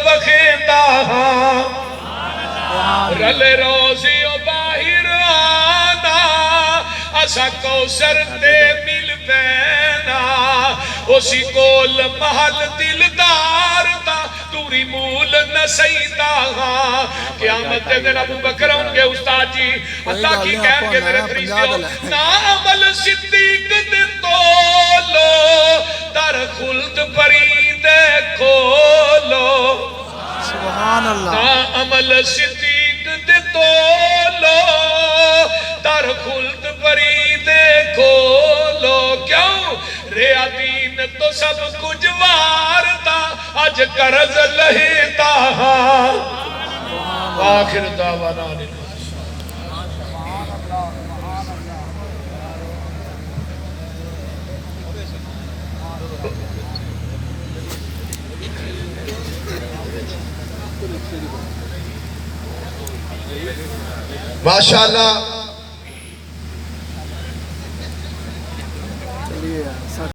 وکھیندا ہاں رل روزی و باہر آنا اسا کوثر تے مل بینا اسی کول محل دلدار دا دوری مول نسیدہ ہاں قیامت دے دن ابو بکر ہوں گے استاد جی اللہ کی کہہ گے میرے خریدیوں نا عمل صدیق دے تولو در خلد پرید کھولو سبحان اللہ نا عمل صدیق دے تولو در خلد پرید کھولو کیوں ریا دین تو سب کچھ وارتا آج قرض لہیتا ہاں آخر دعوانا ماشاءاللہ